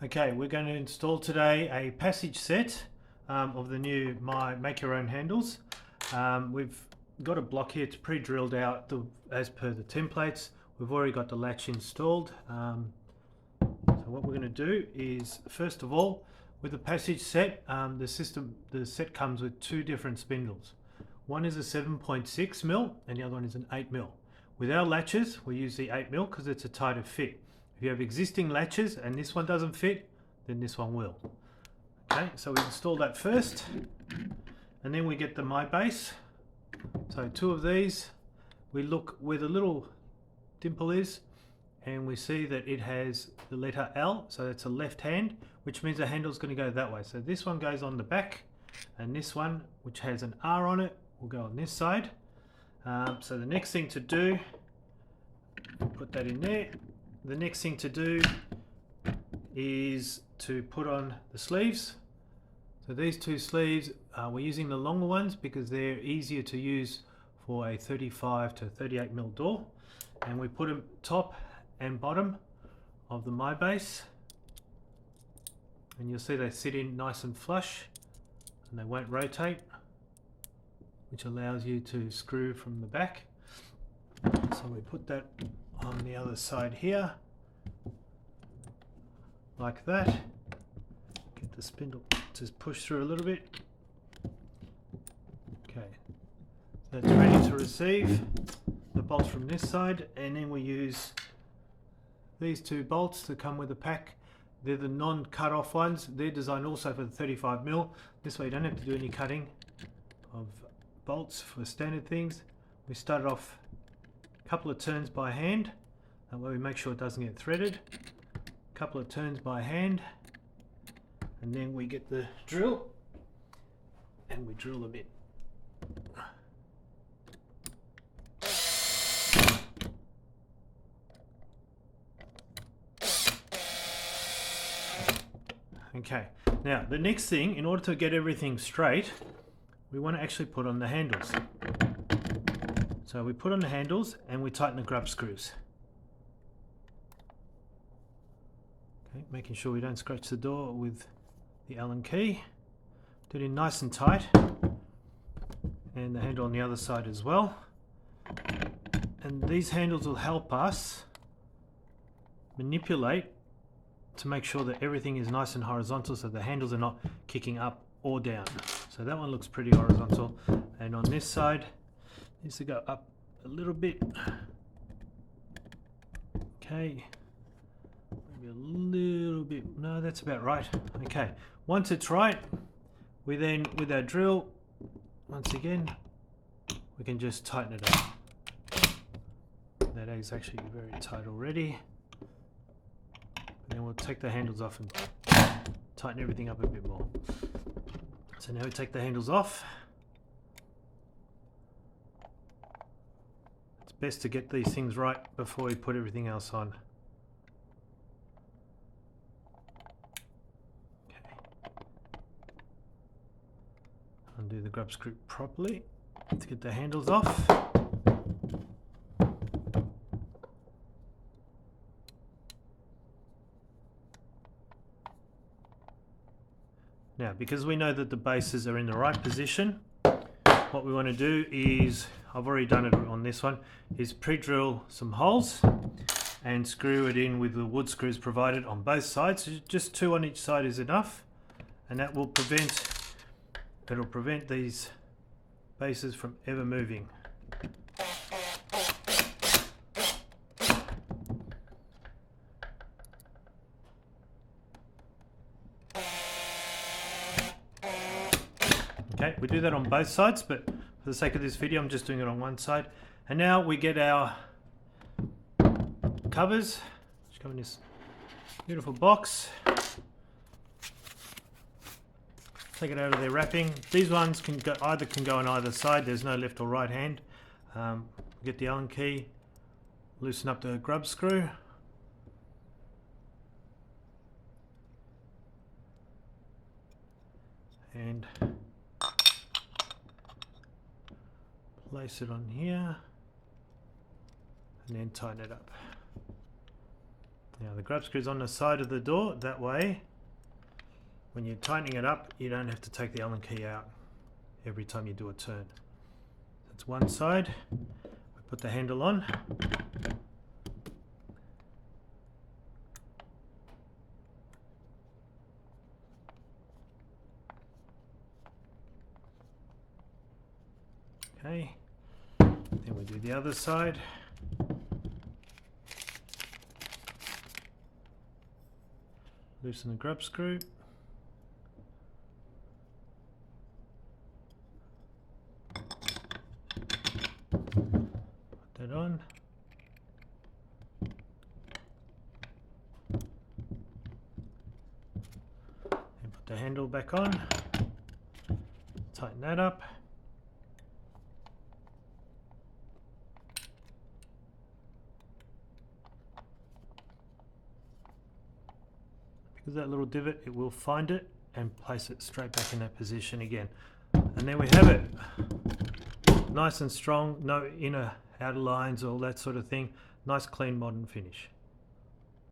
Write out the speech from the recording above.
Okay, we're going to install today a passage set of the new Make Your Own handles. We've got a block here, it's pre-drilled out as per the templates. We've already got the latch installed. So what we're going to do is, first of all, with the passage set, the set comes with two different spindles. One is a 7.6mm and the other one is an 8mm. With our latches, we use the 8mm because it's a tighter fit. If you have existing latches and this one doesn't fit, then this one will. Okay, so we install that first, and then we get the My Base. So two of these, we look where the little dimple is, and we see that it has the letter L, so it's a left hand, which means the handle is going to go that way. So this one goes on the back, and this one, which has an R on it, will go on this side. So the next thing to do, put that in there. The next thing to do is to put on the sleeves. So these two sleeves, we're using the longer ones because they're easier to use for a 35 to 38mm door. And we put them top and bottom of the My Base. And you'll see they sit in nice and flush and they won't rotate, which allows you to screw from the back. So we put that on the other side here, like that. Get the spindle to push through a little bit. Okay, that's ready to receive the bolts from this side, and then we use these two bolts that come with the pack. They're the non-cut off ones. They're designed also for the 35mm. This way you don't have to do any cutting of bolts for standard things. We start off a couple of turns by hand, that way we make sure it doesn't get threaded. A couple of turns by hand, and then we get the drill and we drill a bit. Okay, now the next thing, in order to get everything straight, we want to actually put on the handles. So we put on the handles and we tighten the grub screws. Okay, making sure we don't scratch the door with the Allen key. Do it in nice and tight, and the handle on the other side as well. And these handles will help us manipulate to make sure that everything is nice and horizontal, so the handles are not kicking up or down. So that one looks pretty horizontal, and on this side needs to go up a little bit. Okay, maybe a little bit. No, that's about right. Okay, once it's right, we then, with our drill, once again, we can just tighten it up. That is actually very tight already. And then we'll take the handles off and tighten everything up a bit more. So now we take the handles off. It's best to get these things right before we put everything else on. Okay. Undo the grub screw properly to get the handles off. Now, because we know that the bases are in the right position, what we want to do is, I've already done it on this one, is pre-drill some holes and screw it in with the wood screws provided on both sides. So just two on each side is enough, and that will prevent, it'll prevent these bases from ever moving. Okay, we do that on both sides, but for the sake of this video, I'm just doing it on one side. And now we get our covers, which come in this beautiful box. Take it out of their wrapping. These ones can go on either side. There's no left or right hand. Get the Allen key, loosen up the grub screw. And place it on here and then tighten it up. Now the grub screw's on the side of the door, that way when you're tightening it up you don't have to take the Allen key out every time you do a turn. That's one side. We put the handle on. Okay, then we do the other side. Loosen the grub screw. Put that on. And put the handle back on. Tighten that up. Because that little divot, it will find it and place it straight back in that position again. And then we have it. Nice and strong, no inner outer lines, all that sort of thing. Nice, clean, modern finish.